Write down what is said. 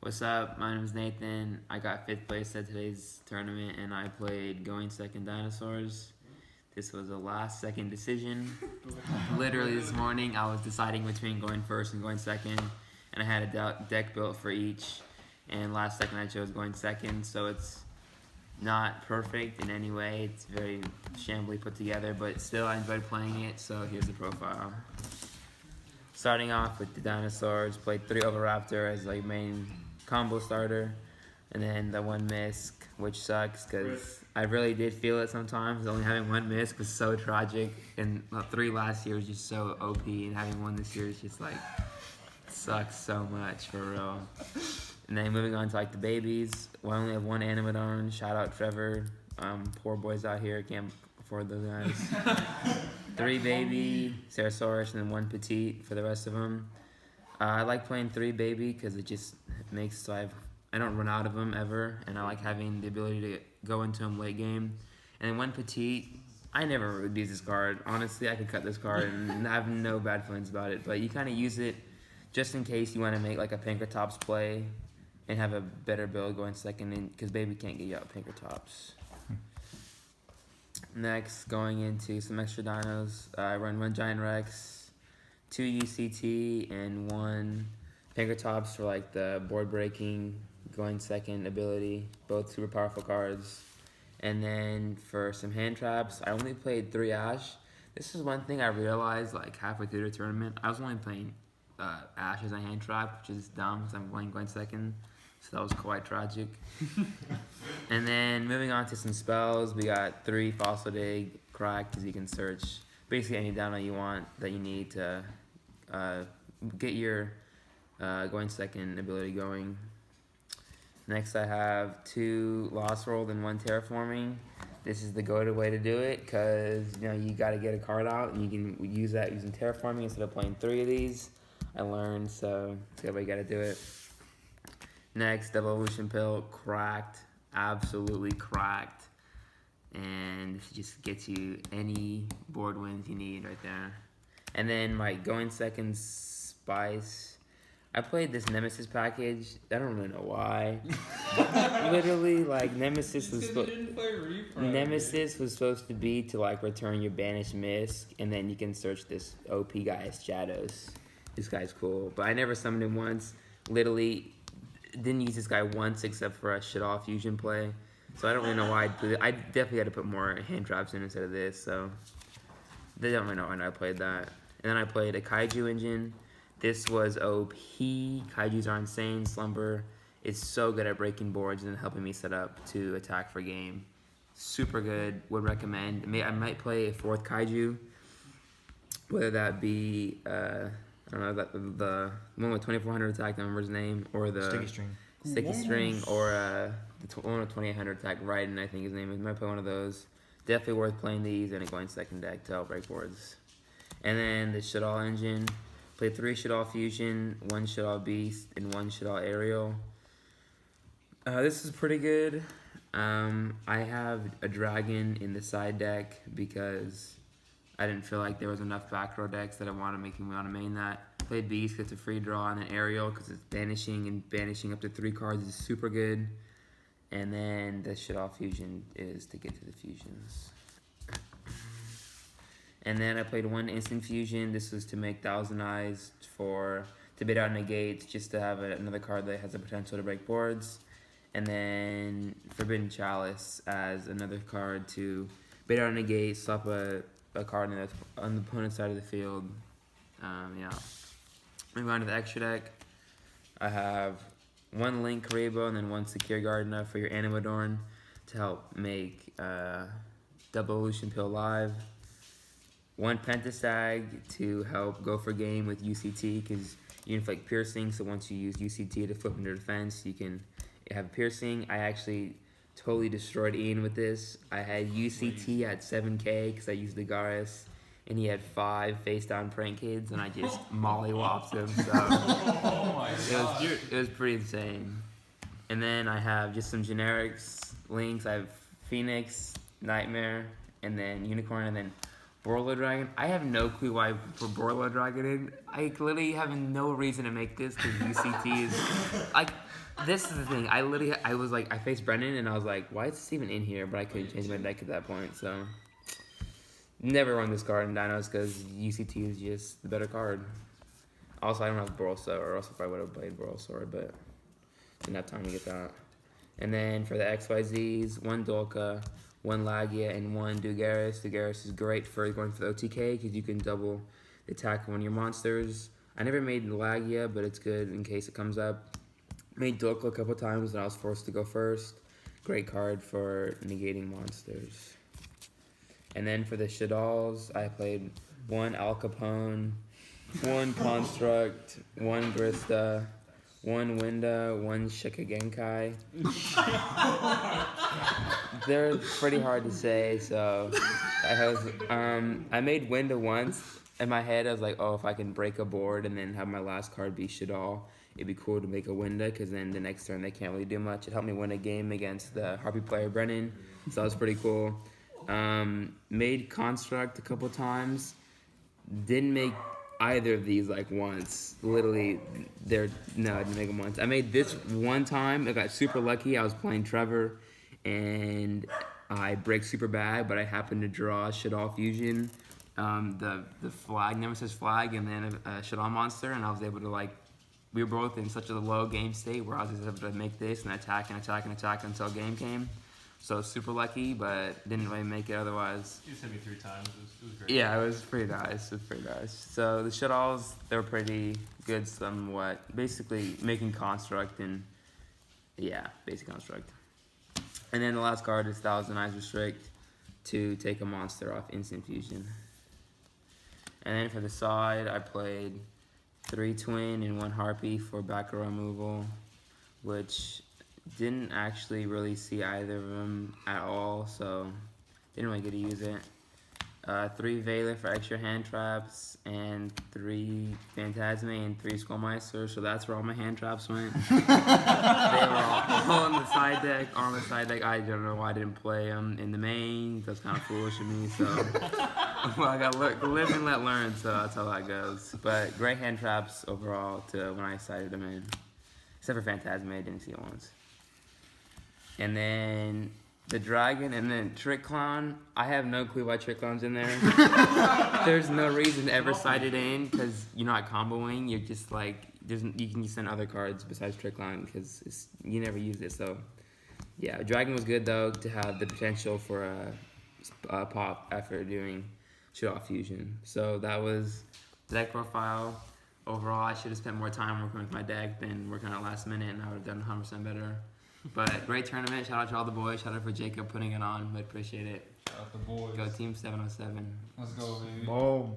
What's up? My name is Nathan. I got 5th place at today's tournament and I played going second Dinosaurs. This was a last second decision. Literally this morning I was deciding between going first and going second, and I had a deck built for each, and last second I chose going second, so it's not perfect in any way. It's very shambly put together, but still I enjoyed playing it, so here's the profile. Starting off with the Dinosaurs, played 3 Oviraptor as like main combo starter, and then the 1 Misc, which sucks because I really did feel it sometimes. Only having 1 Misc was so tragic, and 3 last year was just so OP, and having 1 this year is just like sucks so much for real. And then moving on to like the babies, we only have 1 Animadorn. Shout out Trevor. Poor boys out here can't afford those guys. 3 baby, Ceratosaurus, and then 1 petite for the rest of them. I like playing 3 baby because it just makes so I don't run out of them ever, and I like having the ability to go into them late game. And then 1 petite, I never would use this card. Honestly, I could cut this card and I have no bad feelings about it, but you kind of use it just in case you want to make like a Pinkertops play and have a better build going second, because baby can't get you out Pinkertops. Next, going into some extra dinos, I run 1 Giant Rex, 2 UCT, and 1 Pinkertops for like the board breaking, going second ability, both super powerful cards. And then for some hand traps, I only played 3 Ash. This is one thing I realized like halfway through the tournament. I was only playing Ash as a hand trap, which is dumb because I'm going second. So that was quite tragic. And then moving on to some spells, we got 3 Fossil Dig, Cracked, because you can search basically any dino you want that you need to get your going second ability going. Next I have 2 Lost World and 1 Terraforming. This is the go-to way to do it because you got to get a card out and you can use that using Terraforming instead of playing 3 of these. I learned, so that's the way you got to do it. Next, Double Evolution Pill, cracked, absolutely cracked, and this just gets you any board wins you need right there. And then my going second Spice, I played this Nemesis package. I don't really know why. Literally, like Nemesis was supposed to be to like return your banished Misc, and then you can search this OP guy as Shadows. This guy's cool, but I never summoned him once. Literally didn't use this guy once except for a shit off fusion play, so I don't really know why I definitely had to put more hand traps in instead of this, so they don't really know why I played that. And then I played a Kaiju Engine. This was OP. Kaijus are insane. Slumber is so good at breaking boards and helping me set up to attack for game. Super good. Would recommend. I might play a 4th Kaiju, whether that be I don't know, the one with 2400 attack, I don't remember his name, or the Sticky String, or the one with 2800 attack, Raiden, I think his name is. Might play one of those. Definitely worth playing these and a going second deck to help break boards. And then the Shadal Engine. Played 3 Shadal Fusion, 1 Shadal Beast, and 1 Shadal Aerial. This is pretty good. I have a Dragon in the side deck because I didn't feel like there was enough back row decks that I wanted to make me want to main that. Played Beast because it's a free draw, and then Aerial because it's banishing, and banishing up to 3 cards is super good. And then the Shadal Fusion is to get to the fusions. And then I played 1 Instant Fusion. This was to make Thousand Eyes to bait out negates, just to have another card that has the potential to break boards. And then Forbidden Chalice as another card to bait out a negate, slap a card on the opponent's side of the field. Yeah. Moving on to the extra deck, I have 1 Link Karibo and then 1 Secure Gardener for your Animadorn to help make Double Evolution Pill live. 1 Pentastag to help go for game with UCT because you inflict piercing, so once you use UCT to flip into defense, you can have piercing. I actually totally destroyed Ian with this. I had UCT at 7k because I used the Garis, and he had 5 face down prank kids, and I just mollywopped him. So it was pretty insane. And then I have just some generics links. I have Phoenix, Nightmare, and then Unicorn, and then Borlo Dragon. I have no clue why I put Borlo Dragon in. I literally have no reason to make this because UCT is like. This is the thing. I was like, I faced Brennan and I was like, why is this even in here? But I couldn't change my deck at that point, so never run this card in Dinos because UCT is just the better card. Also, I don't have Borlso, or else if I would have played Borlso, but didn't have time to get that. And then for the XYZs, 1 Dolka, 1 Lagia, and 1 Dugaris. Dugaris is great for going for the OTK because you can double the attack of one of your monsters. I never made Lagia, but it's good in case it comes up. Made Dolka a couple times and I was forced to go first. Great card for negating monsters. And then for the Shaddolls, I played 1 Al Capone, 1 Construct, 1 Grista, 1 Winda, 1 Shikagenkai. They're pretty hard to say, so I made Winda once. In my head, I was like, oh, if I can break a board and then have my last card be Shaddol, it'd be cool to make a Winda, because then the next turn they can't really do much. It helped me win a game against the Harpy player Brennan, so that was pretty cool. Made Construct a couple times. Didn't make either of these like once. Literally, I didn't make them once. I made this one time. I got super lucky. I was playing Trevor, and I break super bad, but I happened to draw Shaddol Fusion, the flag, Nemesis flag, and then a Shaddol monster, and I was able to we were both in such a low game state where I was just able to make this and attack until game came. So super lucky, but didn't really make it otherwise. You just hit me 3 times. It was great. Yeah, it was pretty nice. So the Shaddolls, they were pretty good somewhat. Basically making Construct and, yeah, basic Construct. And then the last card is Thousand Eyes Restrict to take a monster off Instant Fusion. And then for the side, I played 3 Twin and 1 Harpy for back row removal, which didn't actually really see either of them at all, so didn't really get to use it. 3 Veiler for extra hand traps, and 3 Phantasme and 3 Skullmeister, so that's where all my hand traps went. They were all on the side deck. I don't know why I didn't play them in the main. That's kind of foolish of me, so well, I got to live and let learn, so that's how that goes. But great hand traps overall to when I sided them in. Except for Phantasme, I didn't see it once. And then the Dragon, and then Trick Clown. I have no clue why Trick Clown's in there. There's no reason to ever side it in, because you're not comboing. You're just you can send other cards besides Trick Clown, because you never use it. So, yeah, Dragon was good, though, to have the potential for a pop after doing Shaddol Fusion. So that was the deck profile. Overall, I should have spent more time working with my deck than working on it last minute, and I would have done 100% better. But great tournament. Shout out to all the boys. Shout out for Jacob putting it on. We appreciate it. Shout out the boys. Go Team 707. Let's go, baby. Boom.